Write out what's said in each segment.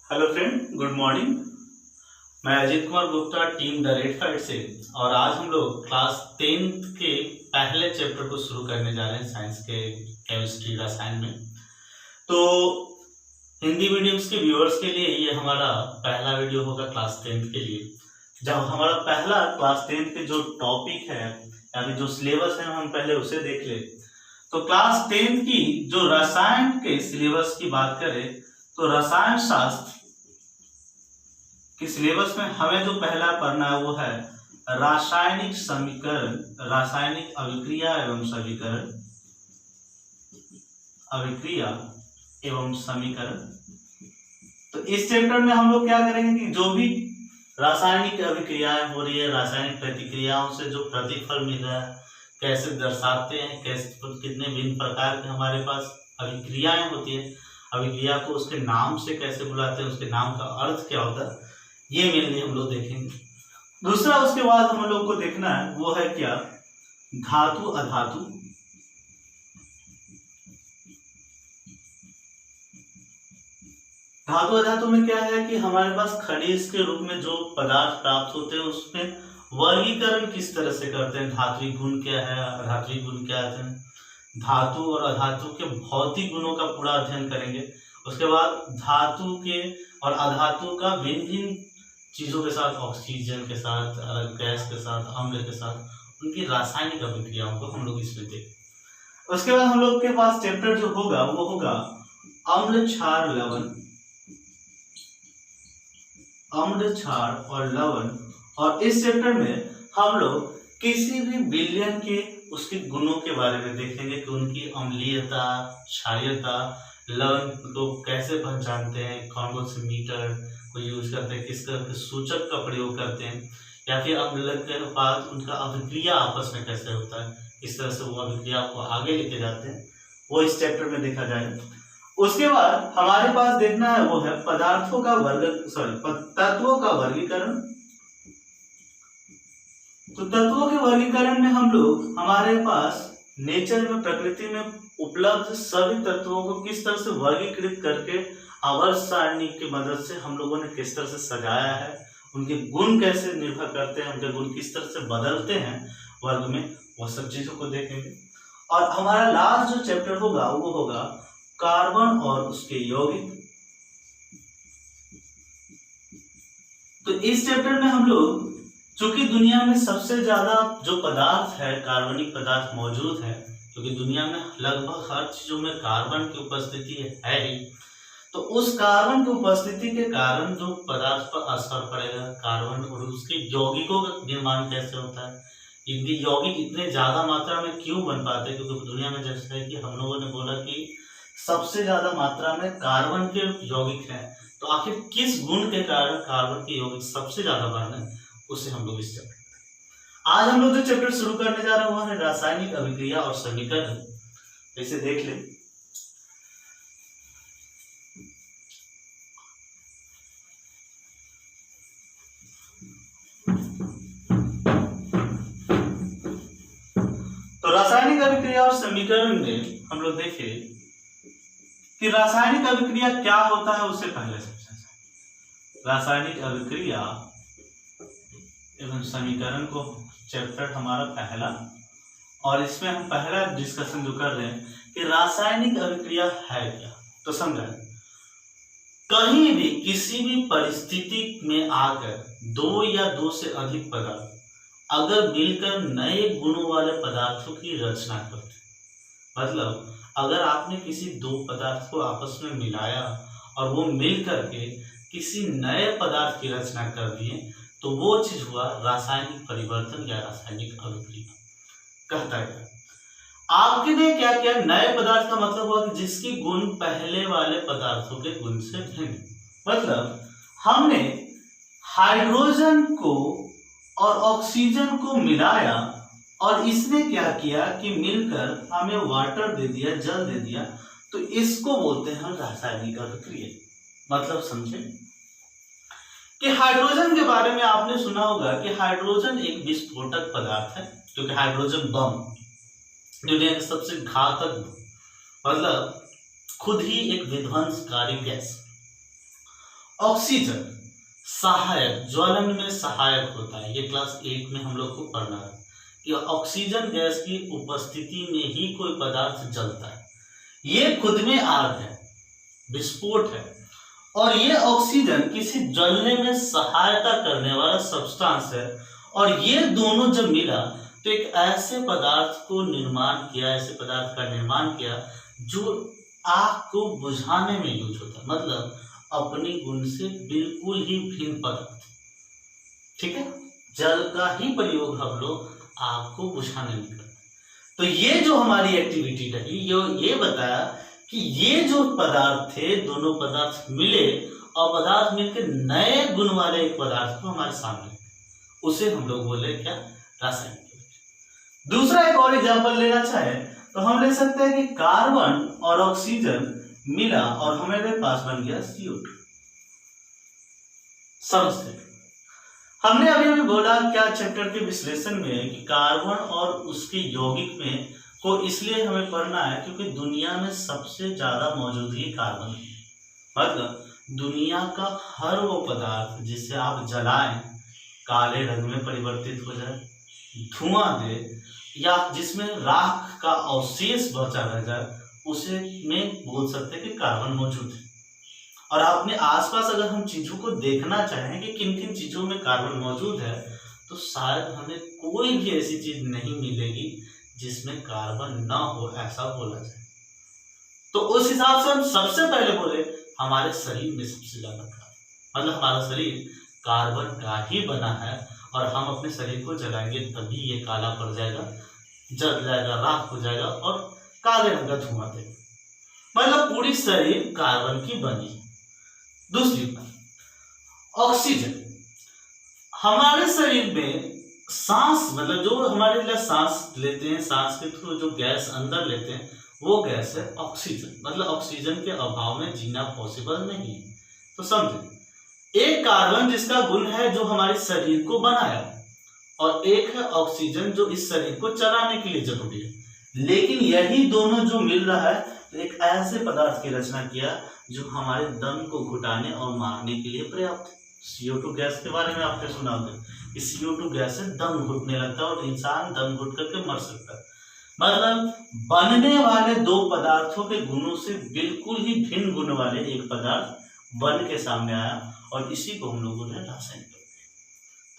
Hello friend, good morning. मैं Ajit Kumar Gupta, team the red fight से। और आज हम लोग क्लास 10th के पहले चैप्टर को शुरू करने जा रहे हैं साइंस के केमिस्ट्री रसायन में। तो हिंदी मीडियम्स के व्यूअर्स के लिए ये हमारा पहला वीडियो होगा क्लास 10th के लिए। जब हमारा पहला क्लास 10th के जो टॉपिक है यानी जो सिलेबस है हम पहले उसे देख ले। तो क्लास 10th की जो रसायन के सिलेबस की बात करें तो रसायन शास्त्र कि सिलेबस में हमें जो पहला पढ़ना है वो है रासायनिक समीकरण, रासायनिक अभिक्रिया एवं समीकरण, अभिक्रिया एवं समीकरण। तो इस चैप्टर में हम लोग क्या करेंगे कि जो भी रासायनिक अभिक्रियाएं हो रही है, रासायनिक प्रतिक्रियाओं से जो प्रतिफल मिल रहा है, कैसे दर्शाते हैं, कैसे कितने भिन्न प्रकार के हमारे पास अभिक्रियाएं होती है, अभिक्रिया को उसके नाम से कैसे बुलाते हैं, उसके नाम का अर्थ क्या होता है, ये मेनली हम लोग देखेंगे। दूसरा उसके बाद हम लोग को देखना है वो है क्या, धातु अधातु। धातु अधातु में क्या है कि हमारे पास खनिज के रूप में जो पदार्थ प्राप्त होते हैं उसमें वर्गीकरण किस तरह से करते हैं, धात्विक गुण क्या है, अधात्विक गुण क्या है, धातु और अधातु के भौतिक गुणों का पूरा अध्ययन करेंगे। उसके बाद धातु के और अधातु का भिन्न भिन्न चीजों के साथ, ऑक्सीजन के साथ, अलग गैस के साथ, अम्ल के साथ, उनकी रासायनिक अभिक्रियाओं को हम लोग इसमें देखें। उसके बाद हम लोग के पास चैप्टर जो होगा वो होगा अम्ल क्षार लवण, अम्ल क्षार और लवण। और इस चैप्टर में हम लोग किसी भी विलयन के उसके गुणों के बारे में देखेंगे कि उनकी अम्लीयता, क्षारीयता, लवण को कैसे पहचानते हैं, कौन कौन से मीटर को यूज करते हैं, किस तरह के सूचक का प्रयोग करते हैं, या फिर अम्ल के बाद उनका अभिक्रिया आपस में कैसे होता है, किस तरह से वो अभिक्रिया को आगे लेके जाते हैं, वो इस चैप्टर में देखा जाए। उसके बाद हमारे पास देखना है वो है पदार्थों का तत्वों का वर्गीकरण। तो तत्वों के वर्गीकरण में हम लोग हमारे पास नेचर में, प्रकृति में उपलब्ध सभी तत्वों को किस तरह से वर्गीकृत करके आवर्त सारणी की मदद से हम लोगों ने किस तरह से सजाया है, उनके गुण कैसे निर्भर करते हैं, उनके गुण किस तरह से बदलते हैं वर्ग में, वो सब चीजों को देखेंगे। और हमारा लास्ट जो चैप्टर होगा वो होगा कार्बन और उसके यौगिक। तो इस चैप्टर में हम लोग, चूंकि दुनिया में सबसे ज्यादा जो पदार्थ है, कार्बनिक पदार्थ मौजूद है, क्योंकि दुनिया में लगभग हर चीजों में कार्बन की उपस्थिति है ही, तो उस कार्बन की उपस्थिति के कारण जो पदार्थ पर असर पड़ेगा, कार्बन और उसके यौगिकों का निर्माण कैसे होता है, इनके यौगिक इतने ज्यादा मात्रा में क्यों बन पाते हैं, क्योंकि दुनिया में जैसे है कि हम लोगों ने बोला कि सबसे ज्यादा मात्रा में कार्बन के यौगिक हैं, तो आखिर किस गुण के कारण कार्बन के यौगिक सबसे ज्यादा बन रहे हैं, उसे हम लोग इस चैप्टर आज हम लोग जो चैप्टर शुरू करने जा रहे हैं वो है रासायनिक अभिक्रिया और समीकरण। इसे देख ले। तो रासायनिक अभिक्रिया और समीकरण में हम लोग देखें कि रासायनिक अभिक्रिया क्या होता है। उससे पहले सबसे रासायनिक अभिक्रिया एवं समीकरण को चैप्टर हमारा पहला, और इसमें हम पहला डिस्कशन जो कर रहे हैं कि रासायनिक अभिक्रिया है क्या। तो समझा, कहीं भी किसी भी परिस्थिति में आकर दो या दो से अधिक पदार्थ अगर मिलकर नए गुणों वाले पदार्थों की रचना करते, मतलब अगर आपने किसी दो पदार्थ को आपस में मिलाया और वो मिल करके किसी नए पदार्थ की रचना कर दिए, तो वो चीज हुआ रासायनिक परिवर्तन या रासायनिक अभिक्रिया। कहता है आपने क्या किया, नए पदार्थ का मतलब हुआ कि जिसकी गुण पहले वाले पदार्थों के गुण से भिन्न। मतलब हमने हाइड्रोजन को और ऑक्सीजन को मिलाया और इसने क्या किया कि मिलकर हमें वाटर दे दिया, जल दे दिया, तो इसको बोलते हैं रासायनिक अभिक्रिया। मतलब समझे कि हाइड्रोजन के बारे में आपने सुना होगा कि हाइड्रोजन एक विस्फोटक पदार्थ है, क्योंकि हाइड्रोजन बम दुनिया की सबसे घातक, मतलब खुद ही एक विध्वंसकारी गैस। ऑक्सीजन सहायक, ज्वलन में सहायक होता है। ये क्लास 8 में हम लोग को पढ़ना है कि ऑक्सीजन गैस की उपस्थिति में ही कोई पदार्थ जलता है। ये खुद में आग है, विस्फोट है, और ये ऑक्सीजन किसी जलने में सहायता करने वाला सब्सटेंस है। और ये दोनों जब मिला तो एक ऐसे पदार्थ को निर्माण किया, ऐसे पदार्थ का निर्माण किया जो आग को बुझाने में यूज होता है, मतलब अपनी गुण से बिल्कुल ही भिन्न पदार्थ। ठीक है, जल का ही प्रयोग हम लोग आग को बुझाने में करते हैं। तो ये जो हमारी एक्टिविटी रही, ये बताया कि ये जो पदार्थ थे, दोनों पदार्थ मिले और पदार्थ मिलकर नए गुण वाले एक पदार्थ को हमारे सामने, उसे हम लोग बोले क्या, रासायनिक। दूसरा एक और एग्जांपल लेना चाहे तो हम ले सकते हैं कि कार्बन और ऑक्सीजन मिला और हमारे पास बन गया CO2। समझते हैं, हमने अभी बोला क्या चैप्टर के विश्लेषण में कि कार्बन और उसके यौगिक में को इसलिए हमें पढ़ना है क्योंकि दुनिया में सबसे ज्यादा मौजूदगी कार्बन है। मतलब दुनिया का हर वो पदार्थ जिसे आप जलाएं, काले रंग में परिवर्तित हो जाए, धुआं दे, या जिसमें राख का अवशेष बचा रह जाए, उसे में बोल सकते हैं कि कार्बन मौजूद है। और अपने आसपास अगर हम चीजों को देखना चाहें कि किन किन चीजों में कार्बन मौजूद है, तो शायद हमें कोई भी ऐसी चीज नहीं मिलेगी जिसमें कार्बन ना हो, ऐसा बोला जाए। तो उस हिसाब से हम सबसे पहले बोले हमारे शरीर में सबसे ज्यादा कार्बन, मतलब हमारा शरीर कार्बन का ही बना है, और हम अपने शरीर को जलाएंगे तभी ये काला पड़ जाएगा, जल जाएगा, राख हो जाएगा और काले रंग का धुआं देगा। मतलब पूरी शरीर कार्बन की बनी। दूसरी बात, ऑक्सीजन हमारे शरीर में सांस, मतलब जो हमारे लिए सांस लेते हैं, सांस के थ्रू जो गैस अंदर लेते हैं वो गैस है ऑक्सीजन। मतलब ऑक्सीजन के अभाव में जीना पॉसिबल नहीं है। तो समझे, एक कार्बन जिसका गुण है जो हमारे शरीर को बनाया, और एक है ऑक्सीजन जो इस शरीर को चलाने के लिए जरूरी है। लेकिन यही दोनों जो मिल रहा है तो एक ऐसे पदार्थ की रचना किया जो हमारे दम को घुटाने और मारने के लिए पर्याप्त है। CO2 गैस के बारे में आपने सुना होगा कि CO2 गैस से दम घुटने लगता है और इंसान दम घुट करके मर सकता है। मतलब बनने वाले दो पदार्थों के गुणों से बिल्कुल ही भिन्न गुण वाले एक पदार्थ बन के सामने आया, और इसी को हम लोगों ने रासायनिक।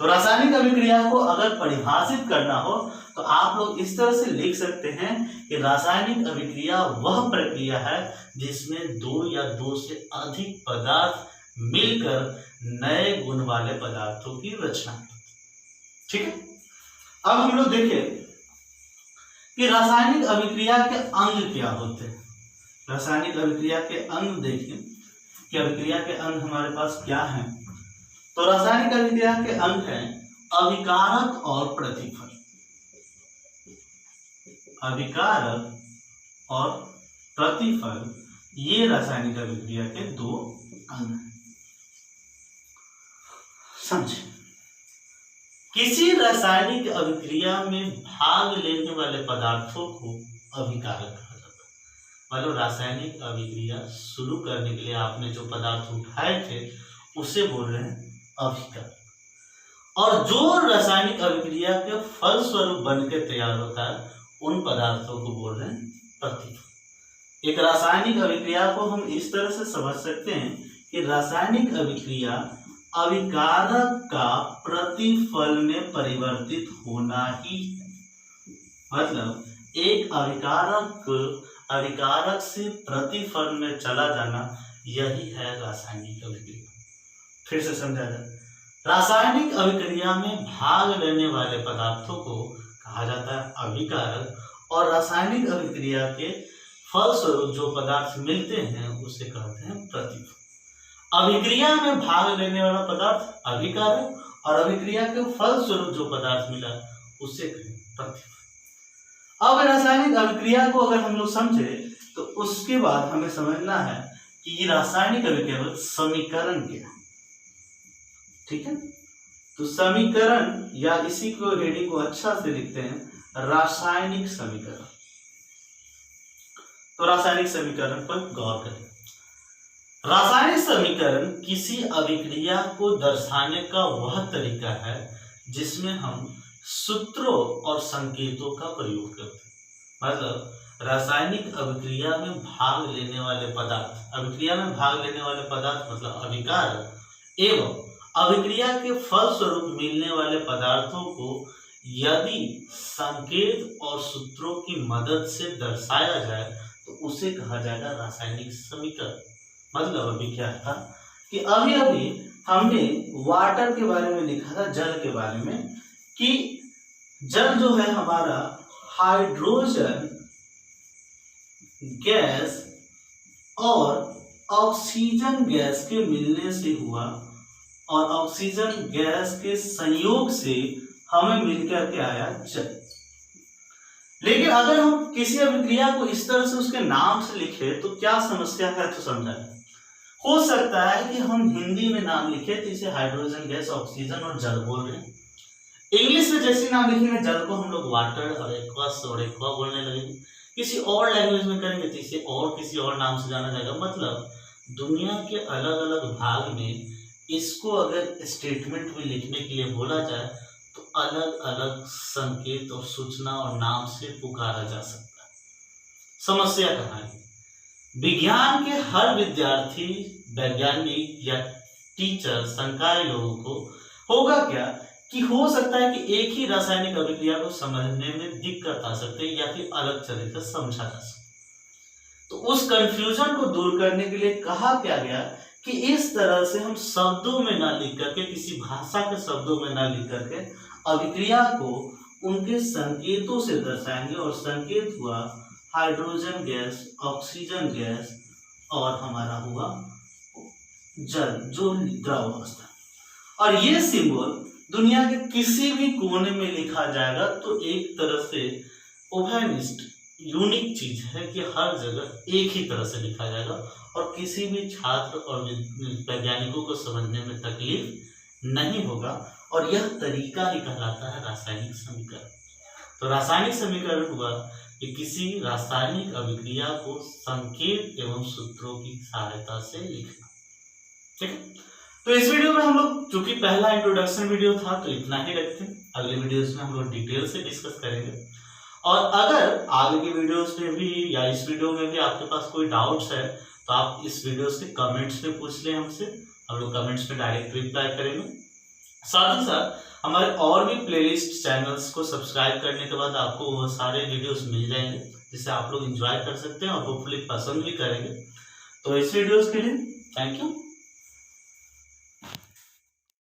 तो रासायनिक अभिक्रिया को अगर परिभाषित करना हो तो आप लोग इस तरह से लिख सकते हैं कि रासायनिक अभिक्रिया वह प्रक्रिया है जिसमें दो या दो से अधिक पदार्थ मिलकर नए गुण वाले पदार्थों की रचना। ठीक है, अब हम लोग देखें कि रासायनिक अभिक्रिया के अंग क्या होते हैं। रासायनिक अभिक्रिया के अंग देखें कि अभिक्रिया के अंग हमारे पास क्या हैं। तो रासायनिक अभिक्रिया के अंग हैं अभिकारक और प्रतिफल। अभिकारक और प्रतिफल, ये रासायनिक अभिक्रिया के दो अंग हैं। समझे, किसी रासायनिक अभिक्रिया में भाग लेने वाले पदार्थों को अभिकारक कहा जाता है। मतलब रासायनिक अभिक्रिया शुरू करने के लिए आपने जो पदार्थ उठाए थे उसे बोल रहे हैं अभिकारक, और जो रासायनिक अभिक्रिया के फलस्वरूप बनकर तैयार होता है उन पदार्थों को बोल रहे हैं प्रतिफल। एक रासायनिक अभिक्रिया को हम इस तरह से समझ सकते हैं कि रासायनिक अभिक्रिया अभिकारक का प्रतिफल में परिवर्तित होना ही है। मतलब एक अभिकारक से प्रतिफल में चला जाना, यही है रासायनिक अभिक्रिया। फिर से समझा जाए, रासायनिक अभिक्रिया में भाग लेने वाले पदार्थों को कहा जाता है अभिकारक, और रासायनिक अभिक्रिया के फलस्वरूप जो पदार्थ मिलते हैं उसे कहते हैं प्रतिफल। अभिक्रिया में भाग लेने वाला पदार्थ अभिकारक, और अभिक्रिया के फलस्वरूप जो पदार्थ मिला उसे कहते हैं प्रतिफल। अब रासायनिक अभिक्रिया को अगर हम लोग समझे तो उसके बाद हमें समझना है कि रासायनिक अभिक्रिया में समीकरण क्या है। ठीक है, तो समीकरण, या इसी को हेडिंग को अच्छा से लिखते हैं रासायनिक समीकरण। तो रासायनिक समीकरण पर गौर करें। रासायनिक समीकरण किसी अभिक्रिया को दर्शाने का वह तरीका है जिसमें हम सूत्रों और संकेतों का प्रयोग करते हैं। मतलब रासायनिक अभिक्रिया में भाग लेने वाले पदार्थ, अभिक्रिया में भाग लेने वाले पदार्थ मतलब अभिकारक एवं अभिक्रिया के फलस्वरूप मिलने वाले पदार्थों को यदि संकेत और सूत्रों की मदद से दर्शाया जाए तो उसे कहा जाएगा रासायनिक समीकरण। मतलब अभी क्या था कि अभी अभी हमने वाटर के बारे में लिखा था, जल के बारे में, कि जल जो है हमारा हाइड्रोजन गैस और ऑक्सीजन गैस के मिलने से हुआ और ऑक्सीजन गैस के संयोग से हमें मिलकर के आया जल। लेकिन अगर हम किसी अभिक्रिया को इस तरह से उसके नाम से लिखे तो क्या समस्या है तो समझाएं। हो सकता है कि हम हिंदी में नाम लिखे तो इसे हाइड्रोजन गैस, ऑक्सीजन और जल बोल रहे हैं। इंग्लिश में जैसे नाम लिखेंगे जल को हम लोग वाटर और एक्वस और एक्वा बोलने लगेंगे। किसी और लैंग्वेज में करेंगे तो इसे और किसी और नाम से जाना जाएगा। मतलब दुनिया के अलग अलग भाग में इसको अगर स्टेटमेंट में लिखने के लिए बोला जाए तो अलग अलग संकेत और सूचना और नाम से पुकारा जा सकता है। समस्या कहाँ है? विज्ञान के हर विद्यार्थी, वैज्ञानिक या टीचर, संकाय लोगों को होगा क्या कि हो सकता है कि एक ही रासायनिक अभिक्रिया को समझने में दिक्कत आ सकती है या फिर अलग तरीके से समझा जा सकता है। तो उस कंफ्यूजन को दूर करने के लिए कहा क्या गया कि इस तरह से हम शब्दों में ना लिख करके, किसी भाषा के शब्दों में ना लिख करके अभिक्रिया को उनके संकेतों से दर्शाएंगे। और संकेत हुआ हाइड्रोजन गैस, ऑक्सीजन गैस और हमारा हुआ जल जो द्रव अवस्था। और ये सिंबल दुनिया के किसी भी कोने में लिखा जाएगा तो एक तरह से उभयनिष्ठ यूनिक चीज है कि हर जगह एक ही तरह से लिखा जाएगा और किसी भी छात्र और वैज्ञानिकों को समझने में तकलीफ नहीं होगा। और यह तरीका ही कहलाता है रासायनिक समीकरण। तो रासायनिक समीकरण हुआ कि किसी रासायनिक अभिक्रिया को संकेत एवं सूत्रों की सहायता से लिखना। ठीक है, तो इस वीडियो में हम लोग, चूंकि पहला इंट्रोडक्शन वीडियो था तो इतना ही रखते हैं। अगले वीडियोस में हम लोग डिटेल से डिस्कस करेंगे। और अगर आगे के वीडियोस में भी या इस वीडियो में भी आपके पास कोई डाउट्स है तो आप इस वीडियो के कमेंट्स में पूछ लें हमसे, हम लोग कमेंट्स में डायरेक्ट रिप्लाई करेंगे। साथ ही साथ हमारे और भी प्लेलिस्ट चैनल्स को सब्सक्राइब करने के बाद आपको वो सारे वीडियोस मिल जाएंगे जिसे आप लोग एंजॉय कर सकते हैं और होपफुली पसंद भी करेंगे। तो इस वीडियोस के लिए थैंक यू।